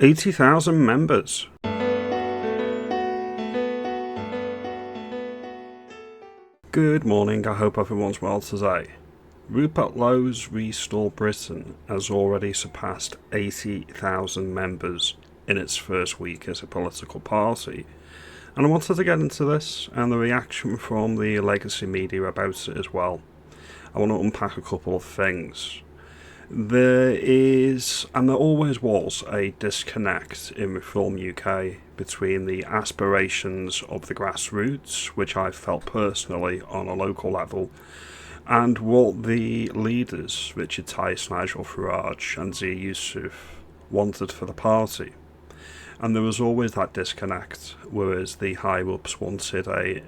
80,000 members. Good morning, I hope everyone's well today. Rupert Lowe's Restore Britain has already surpassed 80,000 members in its first week as a political party, and I wanted to get into this and the reaction from the legacy media about it as well. I want to unpack a couple of things. There is, and there always was, a disconnect in Reform UK between the aspirations of the grassroots, which I felt personally on a local level, and what the leaders, Richard Tice, Nigel Farage and Zia Yusuf, wanted for the party. And there was always that disconnect, whereas the higher-ups wanted a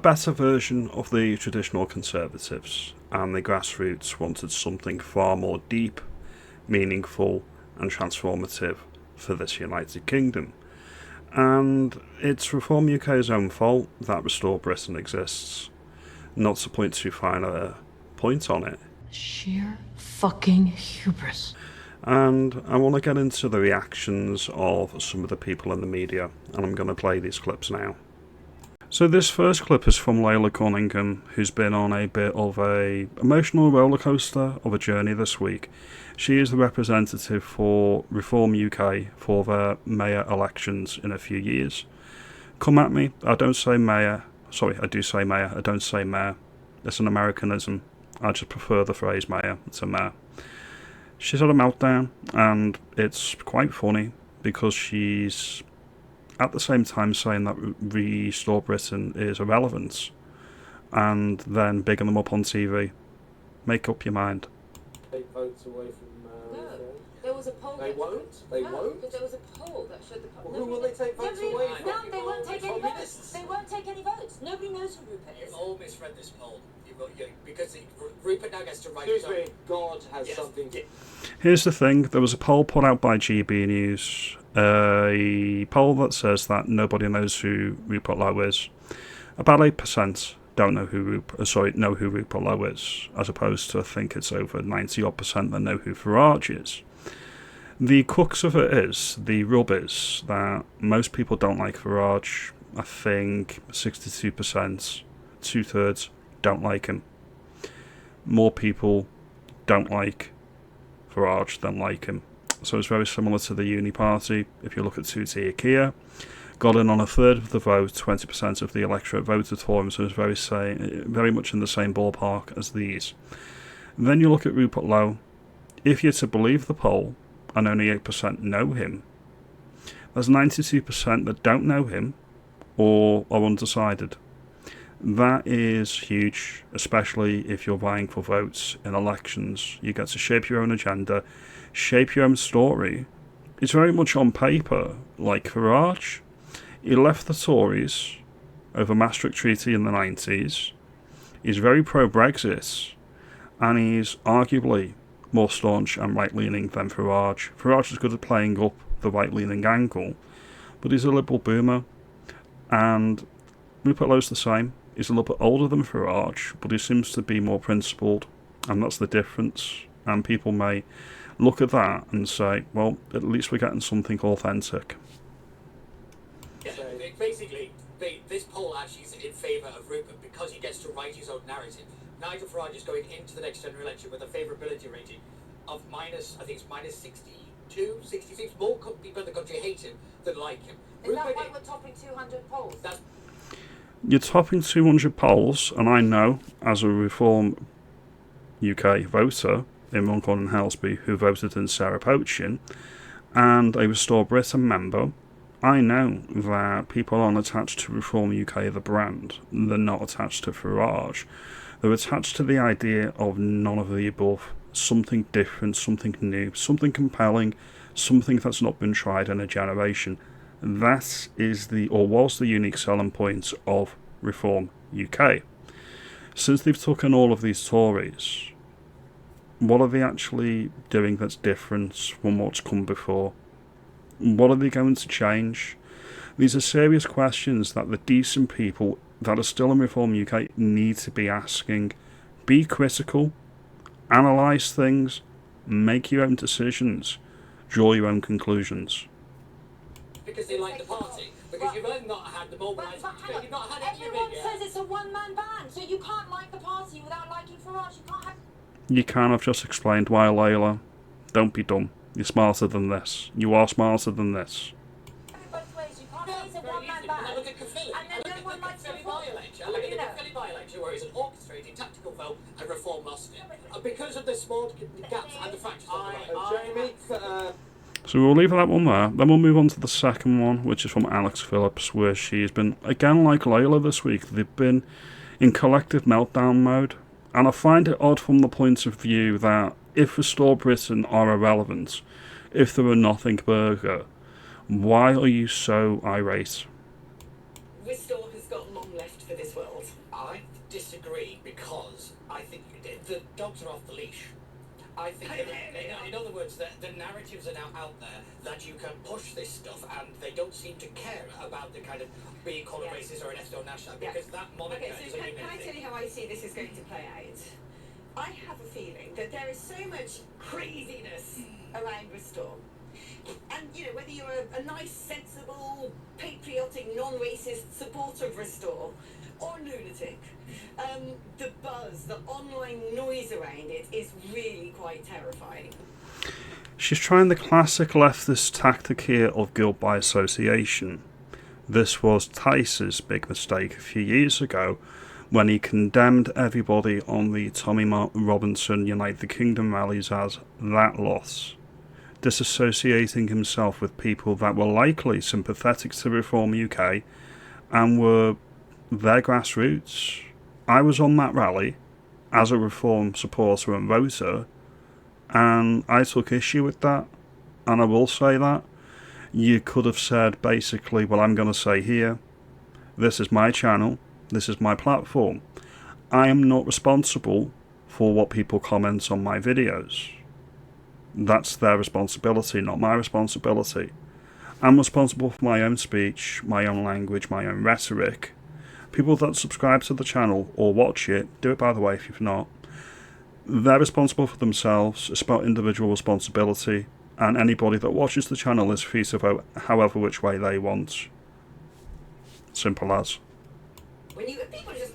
better version of the traditional Conservatives, and the grassroots wanted something far more deep, meaningful and transformative for this United Kingdom. And it's Reform UK's own fault that Restore Britain exists. Not to point too fine a point on it. Sheer fucking hubris. And I want to get into the reactions of some of the people in the media, and I'm going to play these clips now. So this first clip is from Layla Cunningham, who's been on a bit of a emotional rollercoaster of a journey this week. She is the representative for Reform UK for their mayor elections in a few years. Come at me, I don't say mayor. Sorry, I do say mayor, I don't say mayor. It's an Americanism. I just prefer the phrase mayor to mayor. She's had a meltdown, and it's quite funny because she's at the same time saying that Restore Britain is irrelevant, and then bigging them up on TV. Make up your mind. Take votes away from no, there was a poll. They won't? They won't? Because there was a poll that showed the poll. Well, who will they take votes away from? No, they won't take any votes. They won't take any votes. Nobody knows who Rupert is. You've all misread this poll. Because Rupert now gets to write Excuse me, God has something to... Here's the thing, there was a poll put out by GB News, a poll that says that nobody knows who Rupert Lowe is. About 8% don't know who Rupert Lowe is, as opposed to, I think it's over 90% that know who Farage is. The crux of it is, the rub is, that most people don't like Farage. I think 62%, 2/3, don't like him. More people don't like Farage than like him. So it's very similar to the Uni Party. If you look at Tuti Ikea, got in on a third of the vote, 20% of the electorate voted for him, so it's very much in the same ballpark as these. And then you look at Rupert Lowe. If you're to believe the poll, and only 8% know him, there's 92% that don't know him or are undecided. That is huge, especially if you're vying for votes in elections. You get to shape your own agenda, shape your own story. It's very much on paper like Farage. He left the Tories over Maastricht Treaty in the 90s. He's very pro-Brexit, and he's arguably more staunch and right-leaning than Farage. Farage is good at playing up the right-leaning angle, but he's a liberal boomer, and Rupert Lowe's the same. He's a little bit older than Farage, but he seems to be more principled, and that's the difference. And people may look at that and say, well, at least we're getting something authentic. Yeah, basically, this poll actually is in favour of Rupert because he gets to write his own narrative. Nigel Farage is going into the next general election with a favourability rating of minus 62, 66. More people in the country hate him than like him. Is that why we're topping 200 polls? You're topping 200 polls, and I know, as a Reform UK voter in Runcorn and Helsby who voted in Sarah Poachin, and a Restore Britain member, I know that people aren't attached to Reform UK the brand. They're not attached to Farage. They're attached to the idea of none of the above. Something different, something new, something compelling, something that's not been tried in a generation. That is was the unique selling point of Reform UK. Since they've taken all of these Tories, what are they actually doing that's different from what's come before? What are they going to change? These are serious questions that the decent people that are still in Reform UK need to be asking. Be critical, analyse things, make your own decisions. Draw your own conclusions. Because they like the party. Because you've not had the mobilised. Hang on. You've not had any of Everyone it yet. says it's a one-man band, so you can't like the party without liking Farage. You can't have... You can't have just explained why, Layla. Don't be dumb. You're smarter than this. You are smarter than this. both ways. You can't say it's a Very one-man easy. band. I look at Cathilly. And then I look no one at likes the Cathilly reform. by-election. I look at the Cathilly by-election where it's an orchestrated tactical vote and Reform lost it. Because of the small gaps and the fractures of the right. Jamie, So we'll leave that one there. Then we'll move on to the second one, which is from Alex Phillips, where she's been, again like Layla this week, they've been in collective meltdown mode. And I find it odd from the point of view that if Restore Britain are irrelevant, if they're a nothing burger, why are you so irate? Restore has got long left for this world. I disagree because I think the dogs are off the leash. I think, in other words, the narratives are now out there that you can push this stuff and they don't seem to care about the kind of being called a racist or an ethno-national because that moniker Okay, is so a can I tell you how I see this is going to play out? I have a feeling that there is so much craziness around Restore. And, you know, whether you're a nice, sensible, patriotic, non-racist supporter of Restore or a lunatic, the buzz, the online noise around it is really quite terrifying. She's trying the classic leftist tactic here of guilt by association. This was Tice's big mistake a few years ago when he condemned everybody on the Tommy Robinson Unite the Kingdom rallies as that loss, disassociating himself with people that were likely sympathetic to Reform UK and were their grassroots. I was on that rally as a Reform supporter and voter, and I took issue with that, and I will say that. You could have said basically, well, I'm going to say here, this is my channel, this is my platform. I am not responsible for what people comment on my videos. That's their responsibility, not my responsibility. I'm responsible for my own speech, my own language, my own rhetoric. People that subscribe to the channel or watch it, do it by the way if you've not, they're responsible for themselves. It's about individual responsibility, and anybody that watches the channel is free to vote however which way they want. Simple as. When people just,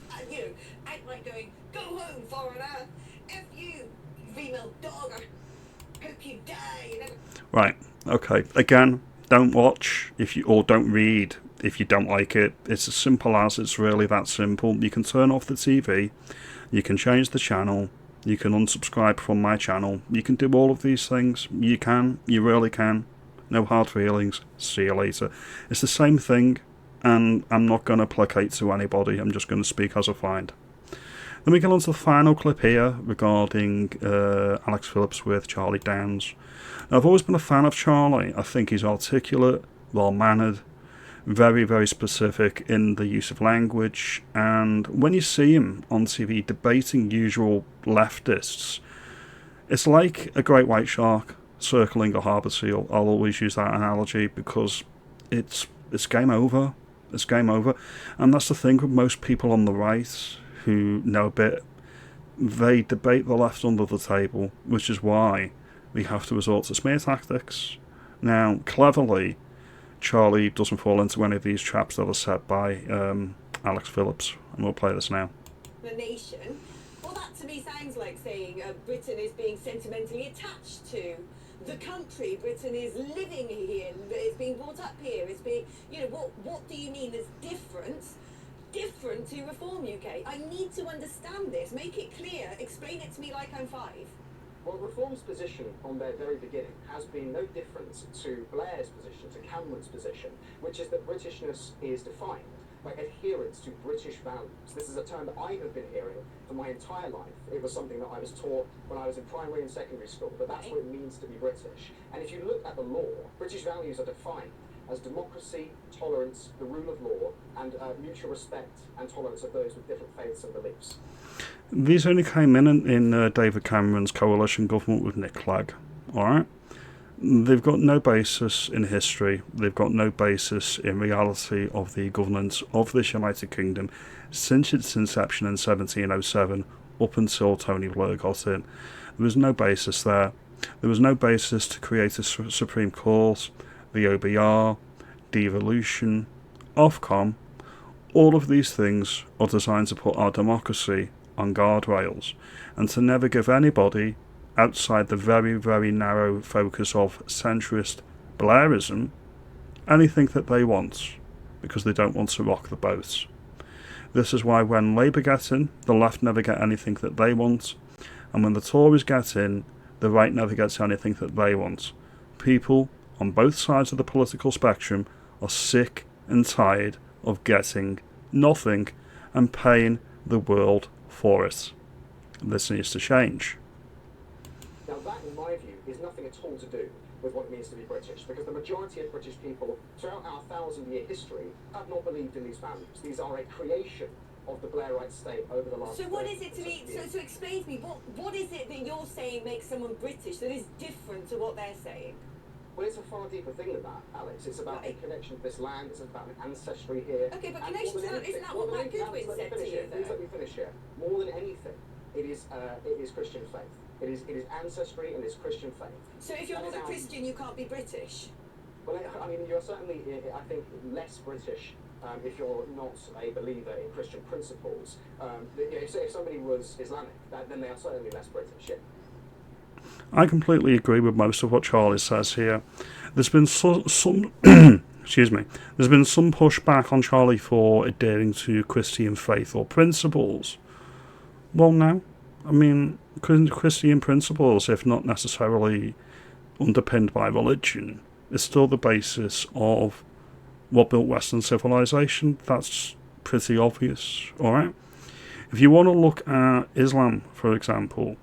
act like going, go home, foreigner, F you, female dog, I hope you die, you know. Right, okay. Again, don't watch or don't read if you don't like it. It's as simple as, it's really that simple. You can turn off the TV, you can change the channel, you can unsubscribe from my channel, you can do all of these things. You really can. No hard feelings. See you later. It's the same thing, and I'm not going to placate to anybody. I'm just going to speak as I find. Then we get on to the final clip here regarding Alex Phillips with Charlie Downs. Now, I've always been a fan of Charlie. I think he's articulate, well-mannered, very, very specific in the use of language, and when you see him on TV debating usual leftists, it's like a great white shark circling a harbour seal. I'll always use that analogy because it's game over. It's game over. And that's the thing with most people on the right who know a bit. They debate the left under the table, which is why we have to resort to smear tactics. Now, cleverly, Charlie doesn't fall into any of these traps that are set by Alex Phillips, and we'll play this now. The nation, well, that to me sounds like saying Britain is being sentimentally attached to the country. Britain is living here, it's being brought up here, it's being, what do you mean is different to Reform UK? I need to understand this, make it clear, explain it to me like I'm 5. Well, Reform's position from their very beginning has been no different to Blair's position, to Cameron's position, which is that Britishness is defined by adherence to British values. This is a term that I have been hearing for my entire life. It was something that I was taught when I was in primary and secondary school, but that's what it means to be British. And if you look at the law, British values are defined as democracy, tolerance, the rule of law, and mutual respect and tolerance of those with different faiths and beliefs. These only came in David Cameron's coalition government with Nick Clegg. Alright? They've got no basis in history. They've got no basis in reality of the governance of this United Kingdom since its inception in 1707 up until Tony Blair got in. There was no basis there. There was no basis to create a Supreme Court, the OBR, devolution, Ofcom. All of these things are designed to put our democracy on guardrails and to never give anybody outside the very, very narrow focus of centrist Blairism anything that they want, because they don't want to rock the boat. This is why when Labour get in, the left never get anything that they want, and when the Tories get in, the right never gets anything that they want. People on both sides of the political spectrum are sick and tired of getting nothing and paying the world for it. This needs to change. Now that, in my view, is nothing at all to do with what it means to be British, because the majority of British people throughout our 1,000-year history have not believed in these values. These are a creation of the Blairite state over the last. So what is it to me? So explain to me what is it that you're saying makes someone British that is different to what they're saying? Well, it's a far deeper thing than that, Alex. It's about a connection to this land. It's about an ancestry here. Okay, but And connection more to than that, isn't anything- that more what than Matt anything- Goodwin Alex, said let me to finish you, here. Please though? let me finish here. More than anything, it is Christian faith. It is ancestry and it's Christian faith. So if you're That not is a our- Christian, you can't be British. Well, I mean, you're certainly, I think, less British if you're not a believer in Christian principles. If somebody was Islamic, then they are certainly less British. Yeah. I completely agree with most of what Charlie says here. There's been some excuse me. There's been some pushback on Charlie for adhering to Christian faith or principles. Well, no. I mean, Christian principles, if not necessarily underpinned by religion, is still the basis of what built Western civilization. That's pretty obvious, alright? If you want to look at Islam, for example,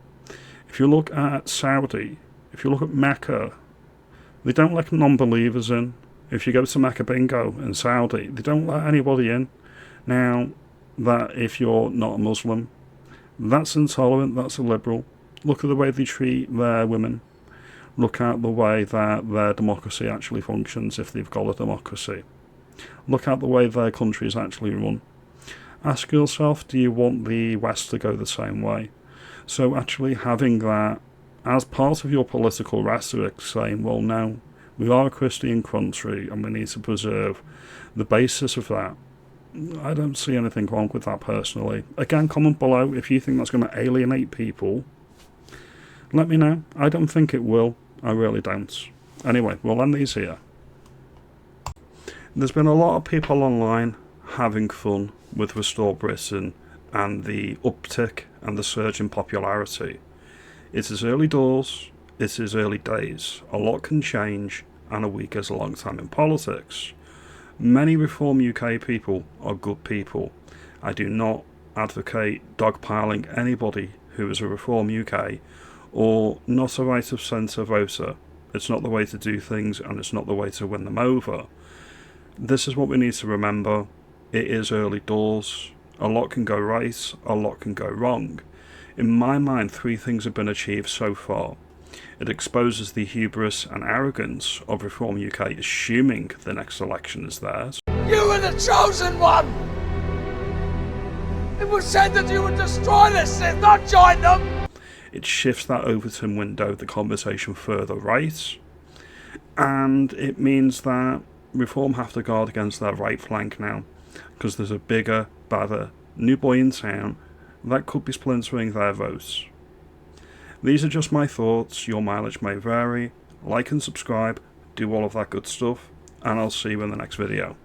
if you look at Saudi, if you look at Mecca, they don't let non-believers in. If you go to Mecca Bingo in Saudi, they don't let anybody in. Now, that if you're not a Muslim, that's intolerant, that's illiberal. Look at the way they treat their women. Look at the way that their democracy actually functions, if they've got a democracy. Look at the way their countries actually run. Ask yourself, do you want the West to go the same way? So actually having that as part of your political rhetoric, saying, well, no, we are a Christian country and we need to preserve the basis of that, I don't see anything wrong with that personally. Again, comment below if you think that's going to alienate people. Let me know. I don't think it will. I really don't. Anyway, we'll end these here. There's been a lot of people online having fun with Restore Britain and the uptick and the surge in popularity. It is early doors, it is early days. A lot can change, and a week is a long time in politics. Many Reform UK people are good people. I do not advocate dogpiling anybody who is a Reform UK or not a right of centre voter. It's not the way to do things, and it's not the way to win them over. This is what we need to remember. It is early doors. A lot can go right, a lot can go wrong. In my mind, 3 things have been achieved so far. It exposes the hubris and arrogance of Reform UK, assuming the next election is theirs. You were the chosen one! It was said that you would destroy the Sith, not join them! It shifts that Overton window, the conversation further right. And it means that Reform have to guard against their right flank now, because there's a bigger, badder, new boy in town that could be splintering their votes. These are just my thoughts. Your mileage may vary. Like and subscribe, do all of that good stuff, and I'll see you in the next video.